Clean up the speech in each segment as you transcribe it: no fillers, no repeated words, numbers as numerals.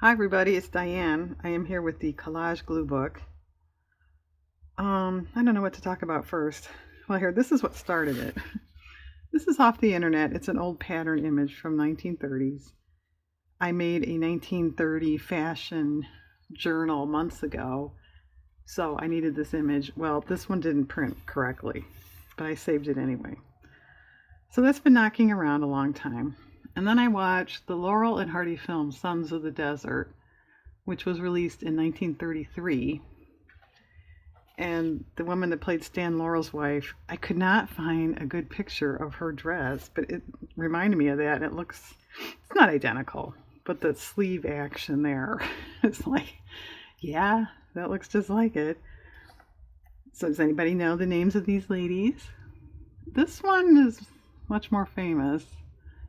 Hi everybody, it's Diane. I am here with the Collage Glue book. I don't know what to talk about first. Well, here, this is what started it. This is off the internet. It's an old pattern image from 1930s. I made a 1930 fashion journal months ago, so I needed this image. Well, this one didn't print correctly, but I saved it anyway. So that's been knocking around a long time. And then I watched the Laurel and Hardy film Sons of the Desert, which was released in 1933. And the woman that played Stan Laurel's wife, I could not find a good picture of her dress, but it reminded me of that. It's not identical, but the sleeve action there, it's like, yeah, that looks just like it. So does anybody know the names of these ladies? This one is much more famous.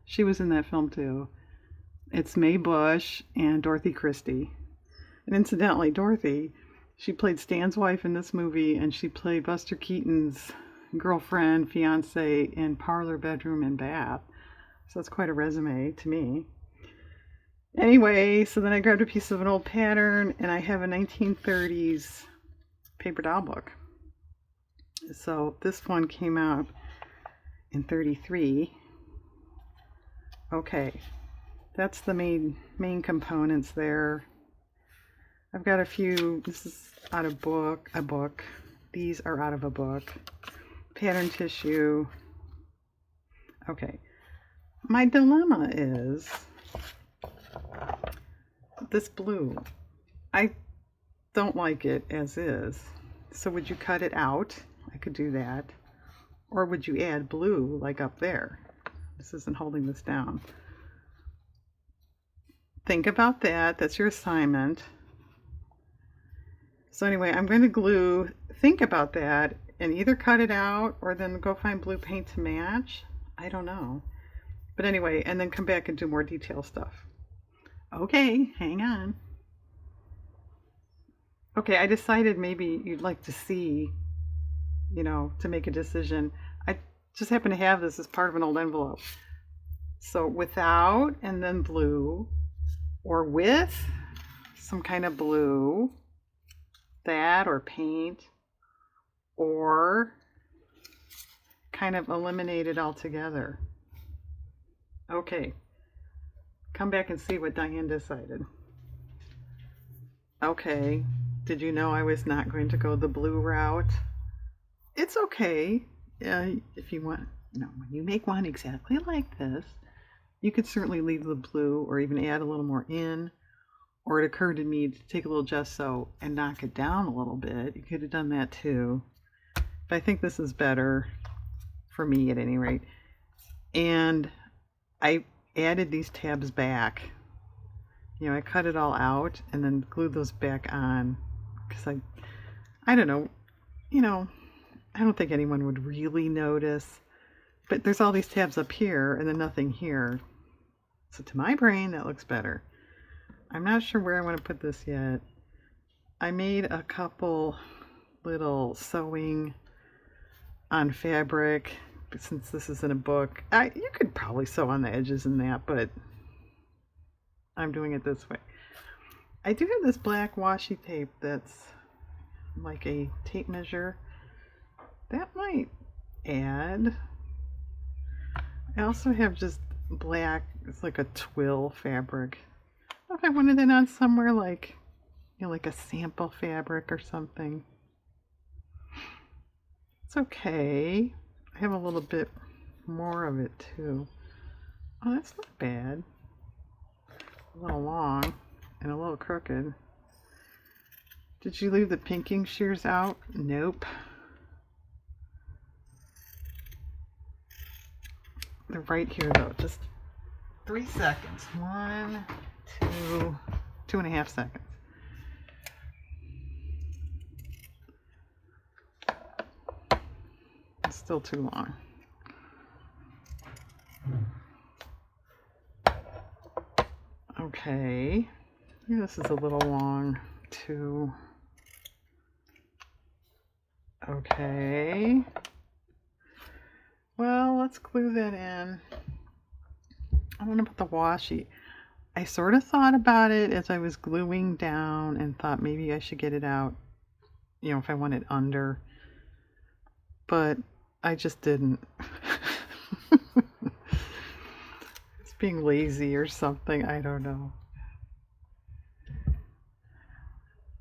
She was in that film too. It's Mae Bush and Dorothy Christie. And incidentally, Dorothy, she played Stan's wife in this movie, and she played Buster Keaton's girlfriend, fiance in Parlor, Bedroom, and Bath. So that's quite a resume to me. Anyway, so then I grabbed a piece of an old pattern, and I have a 1930s paper doll book. So this one came out in 33. Okay, that's the main components there. I've got a few. This is out of a book. These are out of a book. Pattern tissue. Okay. My dilemma is this blue. I don't like it as is. So would you cut it out? I could do that. Or would you add blue like up there? This isn't holding this down. Think about that. That's your assignment. So anyway, I'm going to think about that, and either cut it out or then go find blue paint to match. I don't know. But anyway, and then come back and do more detail stuff. Okay, hang on. Okay, I decided maybe you'd like to see, to make a decision. I just happen to have this as part of an old envelope. So without and then blue, or with some kind of blue, that or paint, or kind of eliminate it altogether. Okay, come back and see what Diane decided. Okay, did you know I was not going to go the blue route? It's okay. If you want, when you make one exactly like this, you could certainly leave the blue or even add a little more in. Or it occurred to me to take a little gesso and knock it down a little bit. You could have done that too. But I think this is better for me at any rate. And I added these tabs back. I cut it all out and then glued those back on. Because I don't know, I don't think anyone would really notice. But there's all these tabs up here and then nothing here. So to my brain, that looks better. I'm not sure where I want to put this yet. I made a couple little sewing on fabric, but since this isn't a book, you could probably sew on the edges in that, but I'm doing it this way. I do have this black washi tape that's like a tape measure. That might add. I also have just black, it's like a twill fabric. If I wanted it on somewhere like, like a sample fabric or something. It's okay. I have a little bit more of it too. Oh, that's not bad. A little long and a little crooked. Did you leave the pinking shears out? Nope. They're right here though. Just 3 seconds. 1, 2, 2.5 seconds. It's still too long. Okay. Yeah, this is a little long too. Okay. Well, let's glue that in. I want to put the washi. I sort of thought about it as I was gluing down and thought maybe I should get it out, if I want it under, but I just didn't. It's being lazy or something, I don't know.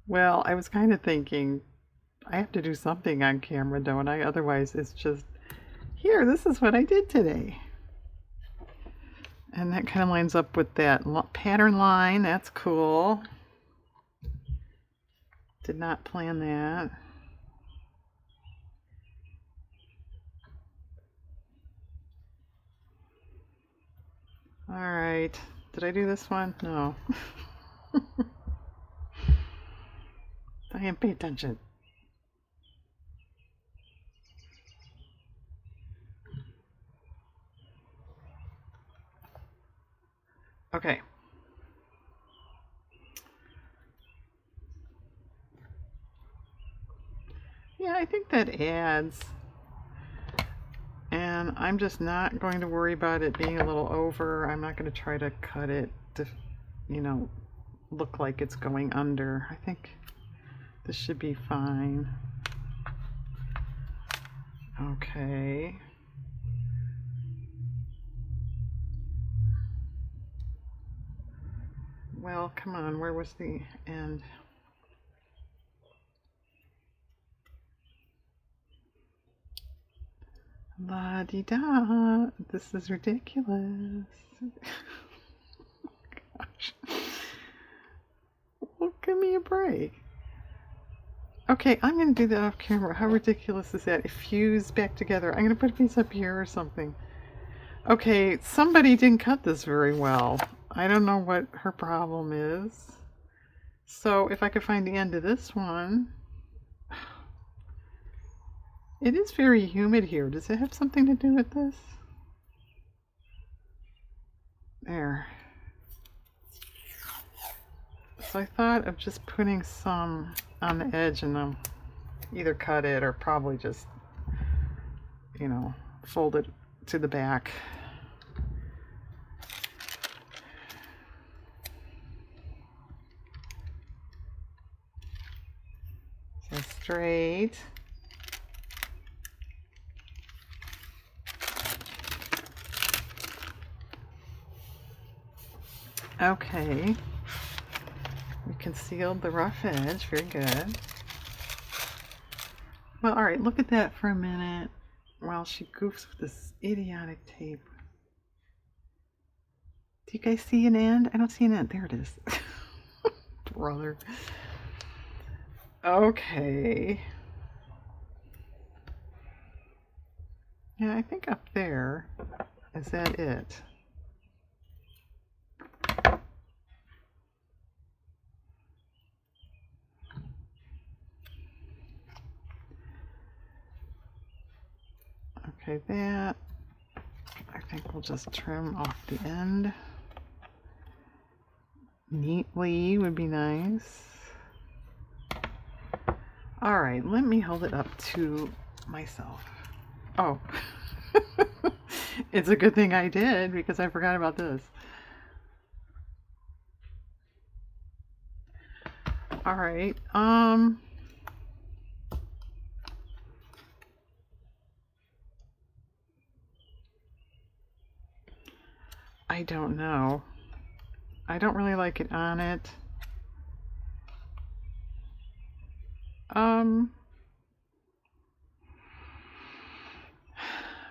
Well, I was kind of thinking, I have to do something on camera, don't I? Otherwise, it's just, here, this is what I did today. And that kind of lines up with that pattern line. That's cool. Did not plan that. All right. Did I do this one? No. Diane, pay attention. Okay. Yeah, I think that adds. And I'm just not going to worry about it being a little over. I'm not going to try to cut it to, look like it's going under. I think this should be fine. Okay. Well, come on, where was the end? La di da, this is ridiculous. Gosh. Well, give me a break. Okay, I'm going to do that off camera. How ridiculous is that? It fused back together. I'm going to put a piece up here or something. Okay, somebody didn't cut this very well. I don't know what her problem is. So if I could find the end of this one. It is very humid here. Does it have something to do with this? There. So I thought of just putting some on the edge and then either cut it or probably just, fold it to the back. So straight. Okay. We concealed the rough edge. Very good. Well, all right, look at that for a minute while she goofs with this idiotic tape. Do you guys see an end? I don't see an end. There it is. Brother. Okay. Yeah, I think up there, is that it? Okay, that, I think we'll just trim off the end. Neatly would be nice. All right, let me hold it up to myself. Oh, it's a good thing I did because I forgot about this. All right, I don't know. I don't really like it on it.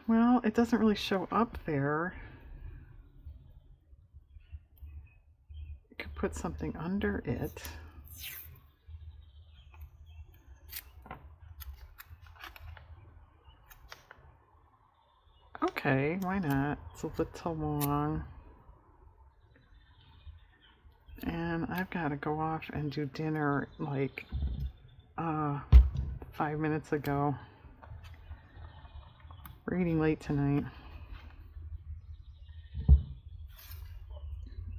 Well, it doesn't really show up there. You could put something under it. Okay, why not? It's a little long. And I've got to go off and do dinner like 5 minutes ago. We're eating late tonight.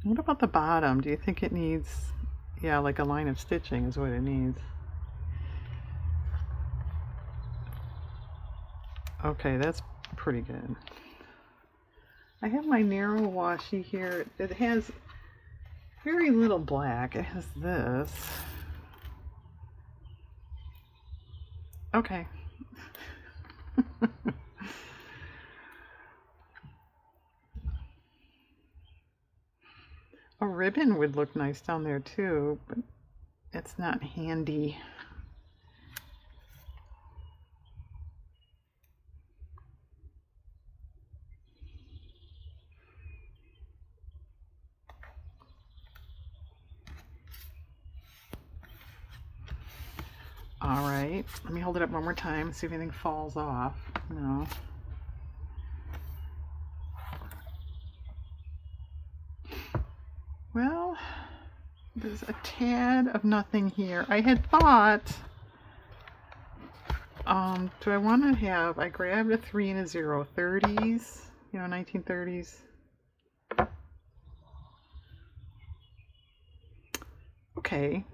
What about the bottom? Do you think it needs, yeah, like a line of stitching is what it needs. Okay, that's pretty good. I have my narrow washi here. It has very little black. It has this. Okay. A ribbon would look nice down there too, but it's not handy. All right, let me hold it up one more time, see if anything falls off. No. Well, there's a tad of nothing here. I had thought, do I want to have, I grabbed a 3 and a 0, 30s, you know, 1930s. Okay.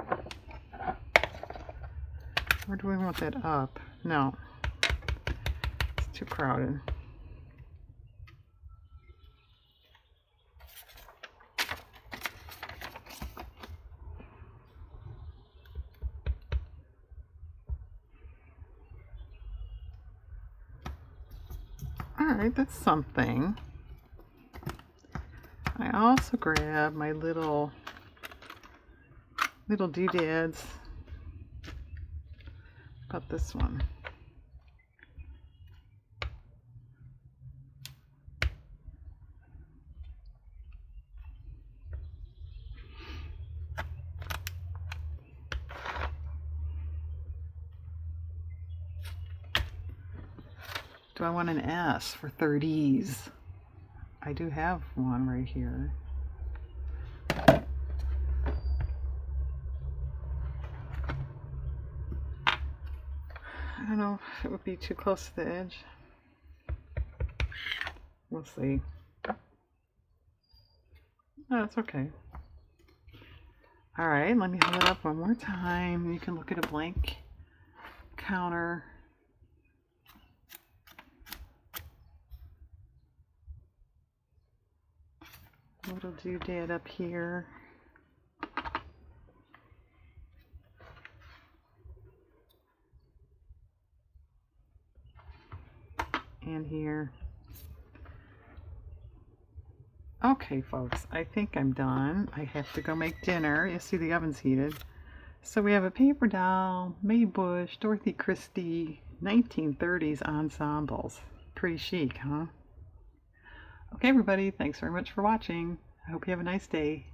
Or do we want that up? No. It's too crowded. Alright, that's something. I also grabbed my little doodads. About this one. Do I want an S for 30s? I do have one right here. I don't know if it would be too close to the edge. We'll see. No, it's okay. Alright, let me hold it up one more time. You can look at a blank counter. Little doodad up here. And here. Okay, folks, I think I'm done. I have to go make dinner. You see the oven's heated. So we have a paper doll, Mae Bush, Dorothy Christie, 1930s ensembles. Pretty chic, huh? Okay, everybody, thanks very much for watching. I hope you have a nice day.